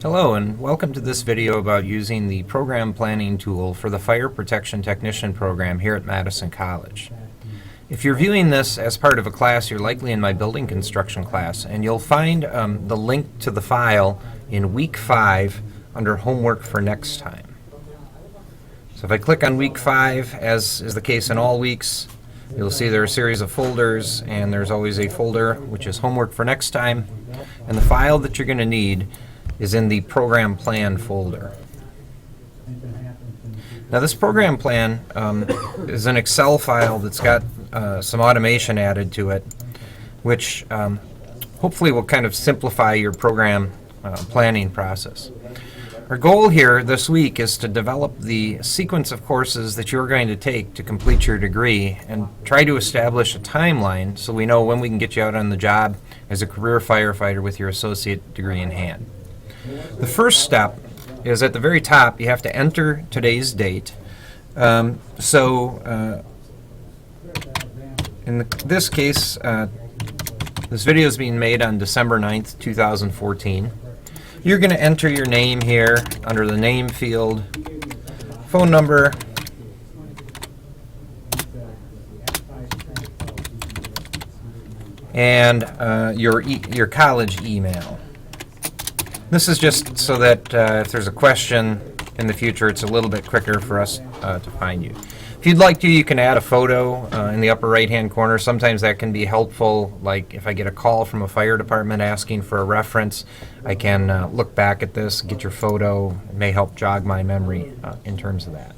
Hello and welcome to this video about using the program planning tool for the Fire Protection Technician program here at Madison College. If you're viewing this as part of a class, you're likely in my building construction class, and you'll find the link to the file in week 5 under homework for next time. So if I click on week 5, as is the case in all weeks, you'll see there are a series of folders, and there's always a folder which is homework for next time, and the file that you're going to need is in the program plan folder. Now this program plan is an Excel file that's got some automation added to it, which hopefully will kind of simplify your program planning process. Our goal here this week is to develop the sequence of courses that you're going to take to complete your degree and try to establish a timeline so we know when we can get you out on the job as a career firefighter with your associate degree in hand. The first step is at the very top. You have to enter today's date. In this case, this video is being made on December 9th, 2014. You're going to enter your name here under the name field, phone number, and your college email. This is just so that if there's a question in the future, it's a little bit quicker for us to find you. If you'd like to, you can add a photo in the upper right-hand corner. Sometimes that can be helpful, like if I get a call from a fire department asking for a reference, I can look back at this, get your photo. It may help jog my memory in terms of that.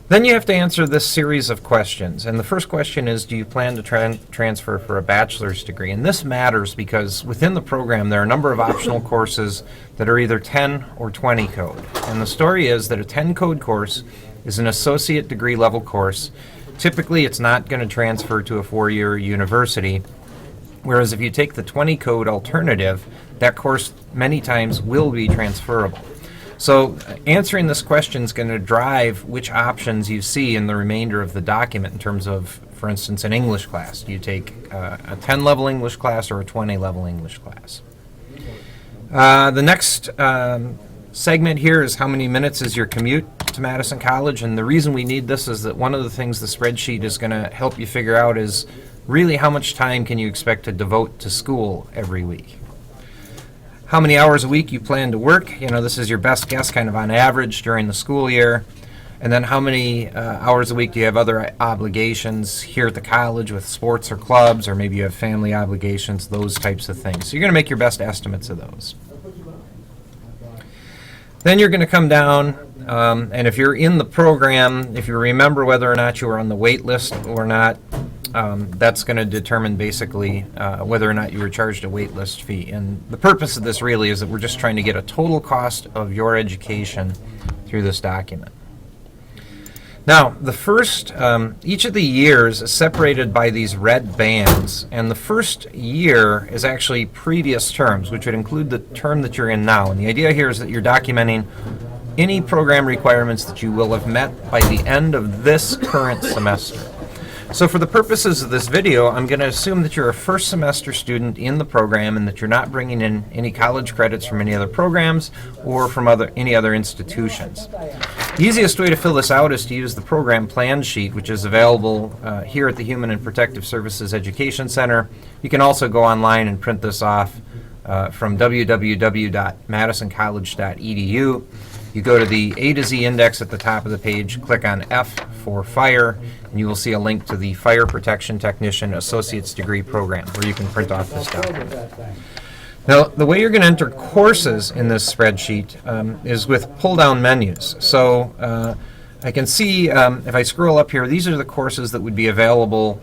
Then you have to answer this series of questions, and the first question is, do you plan to transfer for a bachelor's degree? And this matters because within the program there are a number of optional courses that are either 10 or 20 code. And the story is that a 10 code course is an associate degree level course. Typically it's not going to transfer to a 4-year university, whereas if you take the 20 code alternative, that course many times will be transferable. So answering this question is going to drive which options you see in the remainder of the document in terms of, for instance, an English class. Do you take a 10 level English class or a 20 level English class? The next segment here is how many minutes is your commute to Madison College, and the reason we need this is that one of the things the spreadsheet is going to help you figure out is really how much time can you expect to devote to school every week. How many hours a week you plan to work. You know, this is your best guess kind of on average during the school year. And then how many hours a week do you have other obligations here at the college with sports or clubs, or maybe you have family obligations, those types of things. So you're going to make your best estimates of those. Then you're going to come down, and if you're in the program, if you remember whether or not you were on the wait list or not, that's going to determine basically whether or not you were charged a wait list fee. And the purpose of this really is that we're just trying to get a total cost of your education through this document. Now, the first, each of the years is separated by these red bands, and the first year is actually previous terms, which would include the term that you're in now. And the idea here is that you're documenting any program requirements that you will have met by the end of this current semester. So for the purposes of this video, I'm going to assume that you're a first semester student in the program and that you're not bringing in any college credits from any other programs or from any other institutions. The easiest way to fill this out is to use the program plan sheet, which is available here at the Human and Protective Services Education Center. You can also go online and print this off from www.madisoncollege.edu. You go to the A to Z index at the top of the page, click on F for Fire, and you will see a link to the Fire Protection Technician Associate's Degree Program, where you can print off this document. Now, the way you're going to enter courses in this spreadsheet is with pull-down menus. So I can see, if I scroll up here, these are the courses that would be available,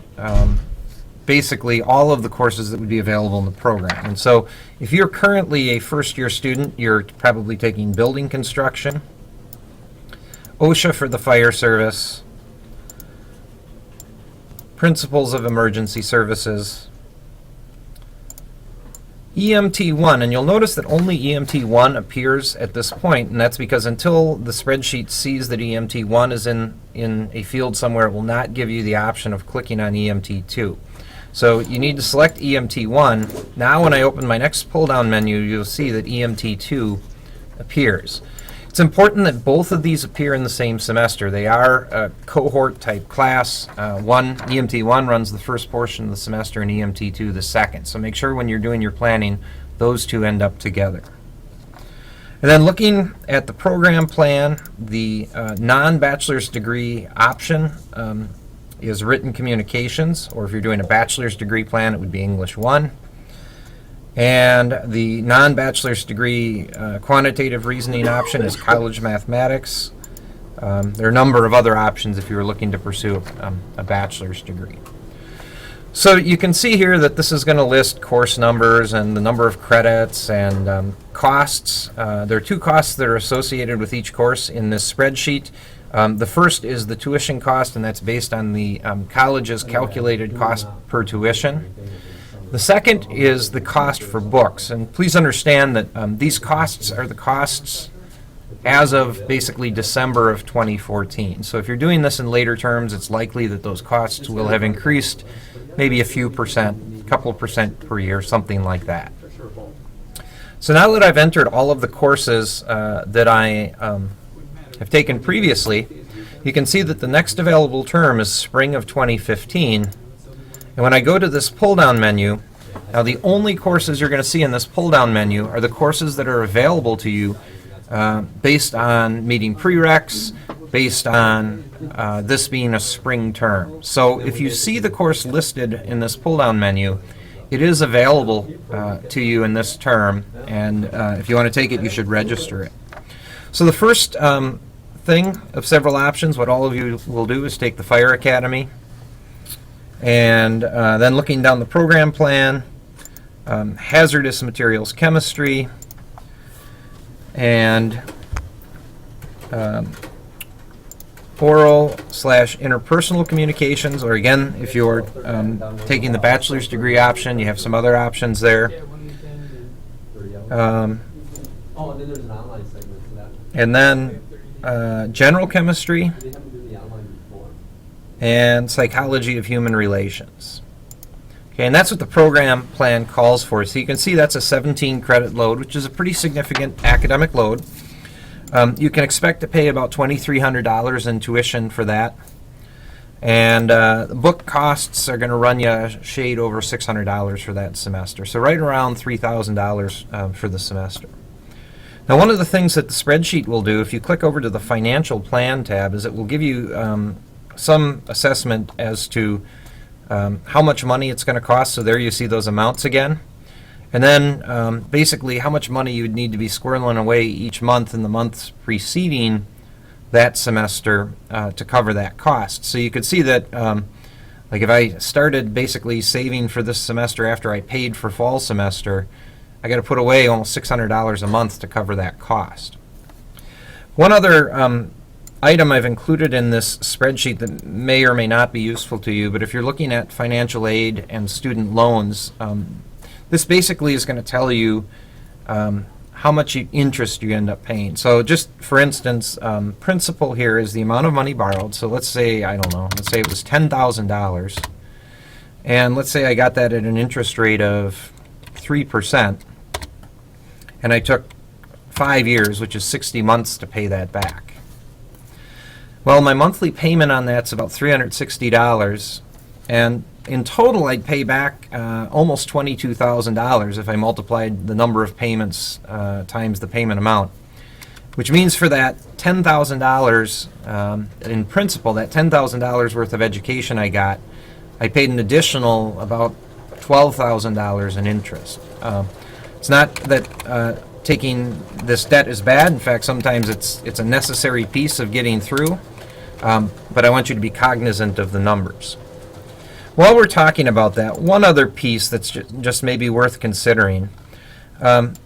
basically all of the courses that would be available in the program. And so if you're currently a first-year student, you're probably taking building construction, OSHA for the fire service, principles of emergency services, EMT1, and you'll notice that only EMT1 appears at this point, and that's because until the spreadsheet sees that EMT1 is in a field somewhere, it will not give you the option of clicking on EMT2. So you need to select EMT1. Now when I open my next pull-down menu, you'll see that EMT2 appears. It's important that both of these appear in the same semester. They are a cohort type class. EMT1 runs the first portion of the semester and EMT2 the second. So make sure when you're doing your planning, those two end up together. And then looking at the program plan, the non-bachelor's degree option is written communications, or if you're doing a bachelor's degree plan, it would be English 1. And the non-bachelor's degree quantitative reasoning option is college mathematics. There are a number of other options if you were looking to pursue a bachelor's degree. So you can see here that this is going to list course numbers and the number of credits and costs. There are two costs that are associated with each course in this spreadsheet. The first is the tuition cost, and that's based on the college's calculated cost per tuition. The second is the cost for books, and please understand that these costs are the costs as of basically December of 2014. So if you're doing this in later terms, it's likely that those costs will have increased maybe a few percent, a couple of percent per year, something like that. So now that I've entered all of the courses that I have taken previously, you can see that the next available term is spring of 2015. And when I go to this pull-down menu, now the only courses you're going to see in this pull-down menu are the courses that are available to you based on meeting prereqs, based on this being a spring term. So if you see the course listed in this pull-down menu, it is available to you in this term, and if you want to take it, you should register it. So the first thing of several options, what all of you will do is take the Fire Academy, and then looking down the program plan, hazardous materials chemistry, and oral/interpersonal communications, or again, if you're taking the bachelor's degree option, you have some other options there. And then general chemistry and psychology of human relations. Okay, and that's what the program plan calls for. So you can see that's a 17 credit load, which is a pretty significant academic load. You can expect to pay about $2,300 in tuition for that. And the book costs are going to run you a shade over $600 for that semester. So right around $3,000 for the semester. Now, one of the things that the spreadsheet will do, if you click over to the Financial Plan tab, is it will give you some assessment as to how much money it's going to cost. So there you see those amounts again. And then basically how much money you would need to be squirreling away each month in the months preceding that semester to cover that cost. So you could see that like if I started basically saving for this semester after I paid for fall semester, I got to put away almost $600 a month to cover that cost. One other item I've included in this spreadsheet that may or may not be useful to you, but if you're looking at financial aid and student loans, this basically is going to tell you how much interest you end up paying. So just for instance, principal here is the amount of money borrowed. So let's say, I don't know, let's say it was $10,000. And let's say I got that at an interest rate of 3%. And I took 5 years, which is 60 months to pay that back. Well, my monthly payment on that's about $360. And in total, I'd pay back almost $22,000 if I multiplied the number of payments times the payment amount, which means for that $10,000 in principal, that $10,000 worth of education I got, I paid an additional about $12,000 in interest. It's not that taking this debt is bad. In fact, sometimes it's a necessary piece of getting through, but I want you to be cognizant of the numbers. While we're talking about that, one other piece that's just maybe worth considering. The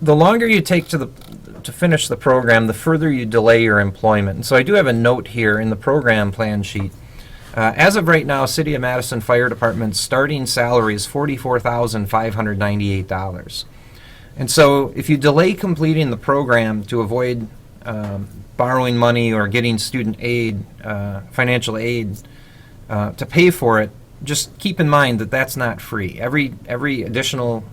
longer you take to finish the program, the further you delay your employment. And so I do have a note here in the program plan sheet. As of right now, City of Madison Fire Department's starting salary is $44,598. And so if you delay completing the program to avoid borrowing money or getting student aid, financial aid, to pay for it, just keep in mind that that's not free. Every additional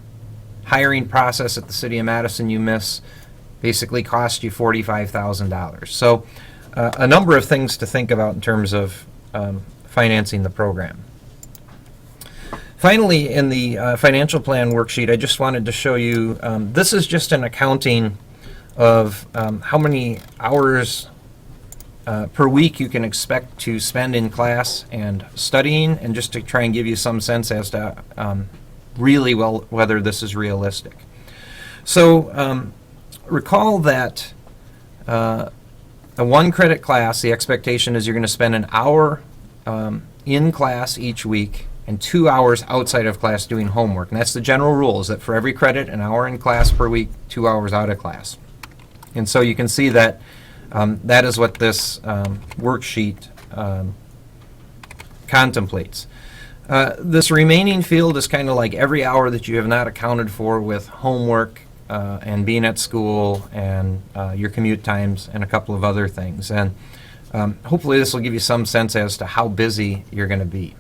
hiring process at the City of Madison you miss basically costs you $45,000. So a number of things to think about in terms of financing the program. Finally, in the financial plan worksheet, I just wanted to show you, this is just an accounting of how many hours per week you can expect to spend in class and studying, and just to try and give you some sense as to really whether this is realistic. So recall that a 1-credit class, the expectation is you're going to spend an hour in class each week and 2 hours outside of class doing homework. And that's the general rule, is that for every credit, an hour in class per week, 2 hours out of class. And so you can see that that is what this worksheet contemplates. This remaining field is kind of like every hour that you have not accounted for with homework and being at school and your commute times and a couple of other things. And hopefully this will give you some sense as to how busy you're going to be.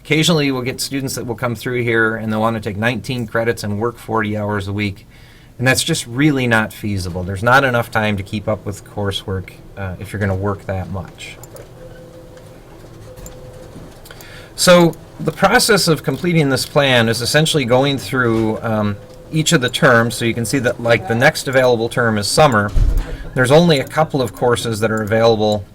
Occasionally we'll get students that will come through here and they'll want to take 19 credits and work 40 hours a week. And that's just really not feasible. There's not enough time to keep up with coursework if you're going to work that much. So the process of completing this plan is essentially going through each of the terms. So you can see that, like, the next available term is summer. There's only a couple of courses that are available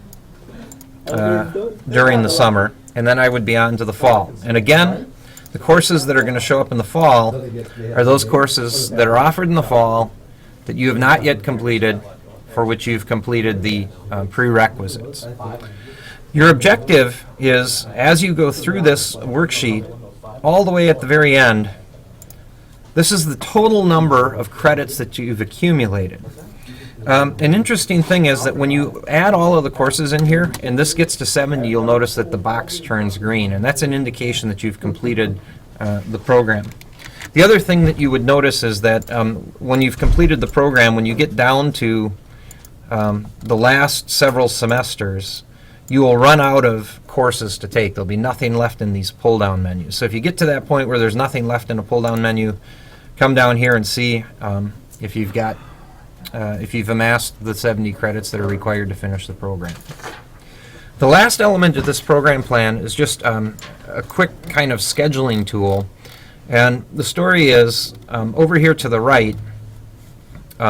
during the summer, and then I would be on to the fall. And again, the courses that are going to show up in the fall are those courses that are offered in the fall that you have not yet completed, for which you've completed the prerequisites. Your objective is, as you go through this worksheet, all the way at the very end, this is the total number of credits that you've accumulated. An interesting thing is that when you add all of the courses in here, and this gets to 70, you'll notice that the box turns green, and that's an indication that you've completed the program. The other thing that you would notice is that when you've completed the program, when you get down to the last several semesters, you will run out of courses to take. There'll be nothing left in these pull-down menus. So if you get to that point where there's nothing left in a pull-down menu, come down here and see if you've got if you've amassed the 70 credits that are required to finish the program. The last element of this program plan is just a quick kind of scheduling tool. And the story is, over here to the right,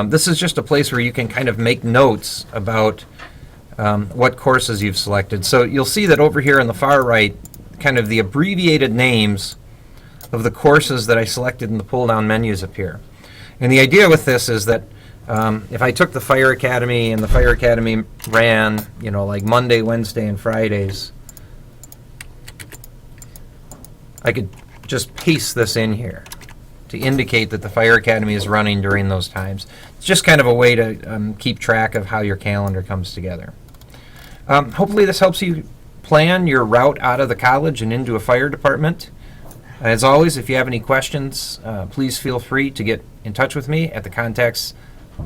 this is just a place where you can kind of make notes about what courses you've selected. So you'll see that over here on the far right, kind of the abbreviated names of the courses that I selected in the pull-down menus appear. And the idea with this is that if I took the Fire Academy and the Fire Academy ran, you know, like Monday, Wednesday, and Fridays, I could just paste this in here to indicate that the Fire Academy is running during those times. It's just kind of a way to keep track of how your calendar comes together. Hopefully this helps you plan your route out of the college and into a fire department. As always, if you have any questions, please feel free to get in touch with me at the contacts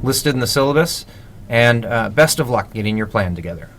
listed in the syllabus, and best of luck getting your plan together.